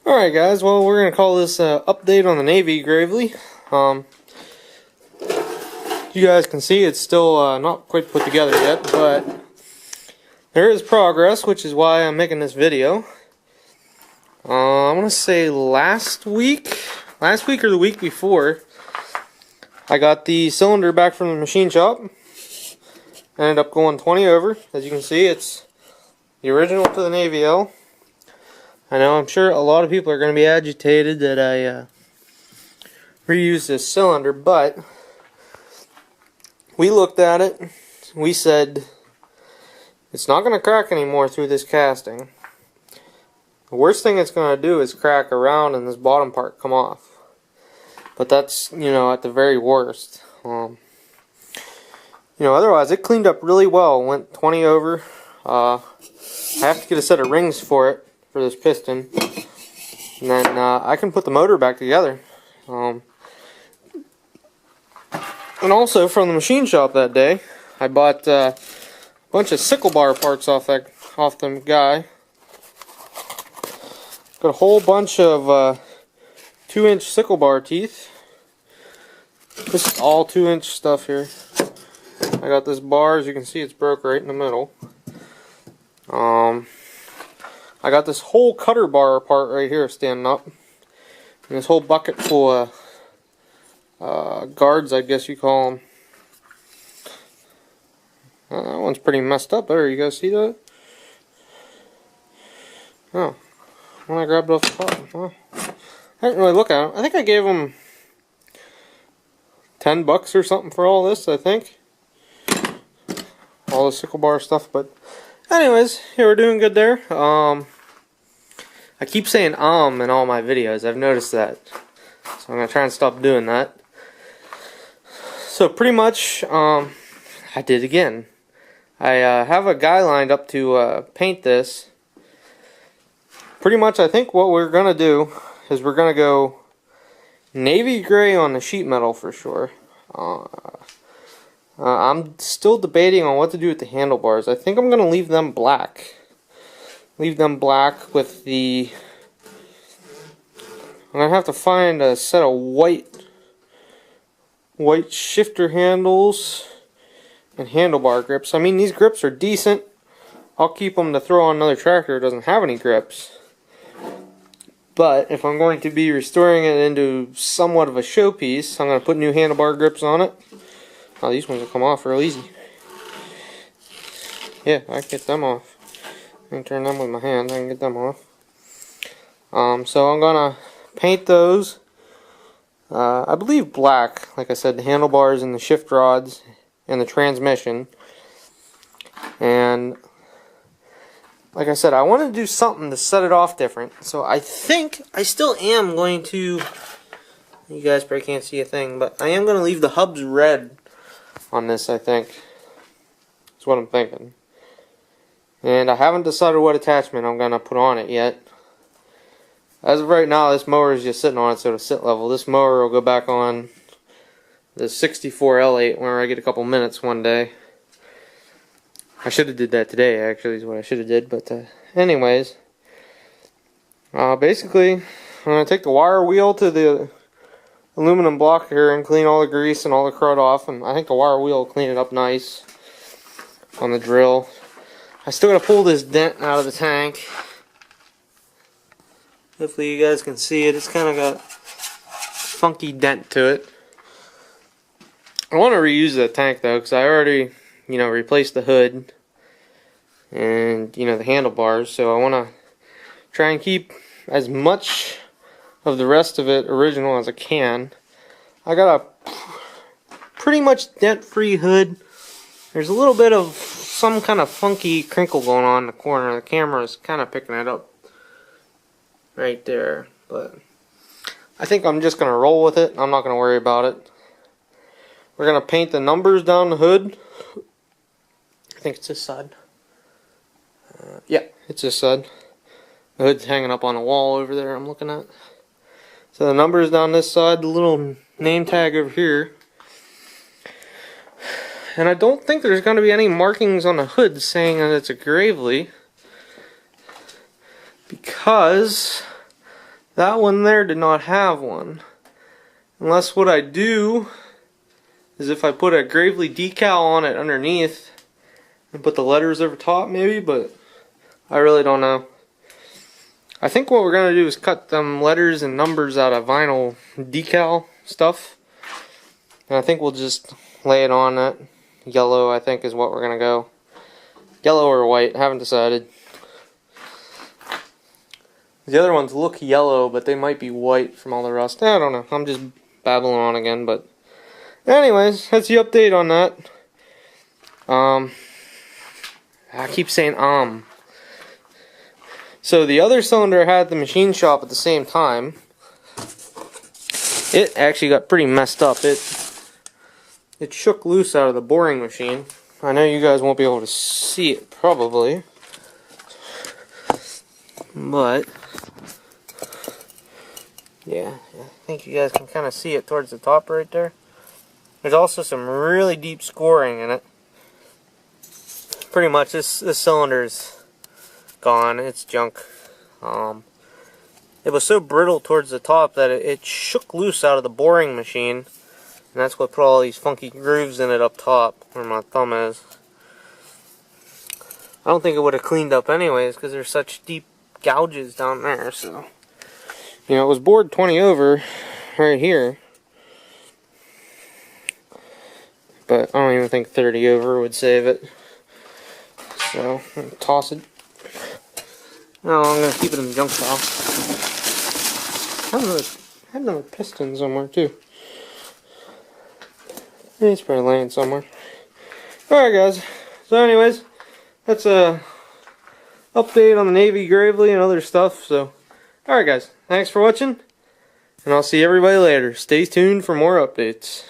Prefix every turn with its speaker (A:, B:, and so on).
A: Alright guys, well we're going to call this update on the Navy Gravely. You guys can see it's still not quite put together yet, but there is progress, which is why I'm making this video. I'm going to say last week or the week before, I got the cylinder back from the machine shop. Ended up going 20 over. As you can see, it's the original to the Navy L. I know, I'm sure a lot of people are going to be agitated that I reused this cylinder, but we looked at it, we said it's not going to crack anymore through this casting. The worst thing it's going to do is crack around and this bottom part come off. But that's, you know, at the very worst. Otherwise it cleaned up really well. Went 20 over. I have to get a set of rings for it, for this piston. And then I can put the motor back together. And also from the machine shop that day, I bought a bunch of sickle bar parts off the guy. Got a whole bunch of 2-inch sickle bar teeth. This is all 2-inch stuff here. I got this bar, as you can see, it's broke right in the middle. I got this whole cutter bar part right here standing up. And this whole bucket full of guards, I guess you call them. That one's pretty messed up there. You guys see that? Oh. When I grabbed it off the bottom. Well, I didn't really look at it. I think I gave them $10 or something for all this, I think. All the sickle bar stuff, but anyways, yeah, we're doing good there. I keep saying in all my videos. I've noticed that. So I'm going to try and stop doing that. So pretty much, I did again. I have a guy lined up to paint this. Pretty much, I think what we're going to do is we're going to go navy gray on the sheet metal for sure. I'm still debating on what to do with the handlebars. I think I'm going to leave them black. Leave them black with the... I'm going to have to find a set of white shifter handles and handlebar grips. I mean, these grips are decent. I'll keep them to throw on another tractor that doesn't have any grips. But if I'm going to be restoring it into somewhat of a showpiece, I'm going to put new handlebar grips on it. Oh, these ones will come off real easy. Yeah, I can get them off. I can turn them with my hands, I can get them off. So I'm going to paint those. I believe black, like I said, the handlebars and the shift rods and the transmission. And like I said, I want to do something to set it off different. So I think I still am going to, you guys probably can't see a thing, but I am going to leave the hubs red on this, I think. That's what I'm thinking. And I haven't decided what attachment I'm going to put on it yet. As of right now, this mower is just sitting on it, so it'll sit level. This mower will go back on the 64 L8 whenever I get a couple minutes one day. I should have did that today, actually, is what I should have did. But anyways, basically, I'm going to take the wire wheel to the aluminum block here and clean all the grease and all the crud off. And I think the wire wheel will clean it up nice on the drill. I still got to pull this dent out of the tank. Hopefully you guys can see it. It's kind of got a funky dent to it. I want to reuse that tank though, because I already, replaced the hood and, the handlebars. So I want to try and keep as much of the rest of it original as I can. I got a pretty much dent-free hood. There's a little bit of some kind of funky crinkle going on in the corner. The camera is kind of picking it up right there, but I think I'm just going to roll with it. I'm not going to worry about it. We're going to paint the numbers down the hood. I think it's this side. Yeah, it's this side. The hood's hanging up on the wall over there I'm looking at. So the numbers down this side, the little name tag over here. And I don't think there's going to be any markings on the hood saying that it's a Gravely, because That one there did not have one. Unless what I do is if I put a Gravely decal on it underneath and put the letters over top maybe, but I really don't know. I think what we're going to do is cut them letters and numbers out of vinyl decal stuff. And I think we'll just lay it on it. Yellow, I think, is what we're going to go. Yellow or white, haven't decided. The other ones look yellow, but they might be white from all the rust. I don't know. I'm just babbling on again, but anyways, that's the update on that. I keep saying So the other cylinder I had at the machine shop at the same time. It actually got pretty messed up. It shook loose out of the boring machine. I know you guys won't be able to see it probably, but yeah, I think you guys can kind of see it towards the top right there. There's also some really deep scoring in it. Pretty much this cylinder's gone. It's junk. It was so brittle towards the top that it shook loose out of the boring machine, and that's what put all these funky grooves in it up top where my thumb is. I don't think it would have cleaned up anyways because there's such deep gouges down there. So, you know, it was bored 20 over right here, but I don't even think 30 over would save it. So, I'm going to toss it. No, I'm going to keep it in the junk pile. I had another piston somewhere too. It's probably laying somewhere. Alright guys, so anyways, that's a update on the Navy Gravely and other stuff. So, alright guys, thanks for watching, and I'll see everybody later. Stay tuned for more updates.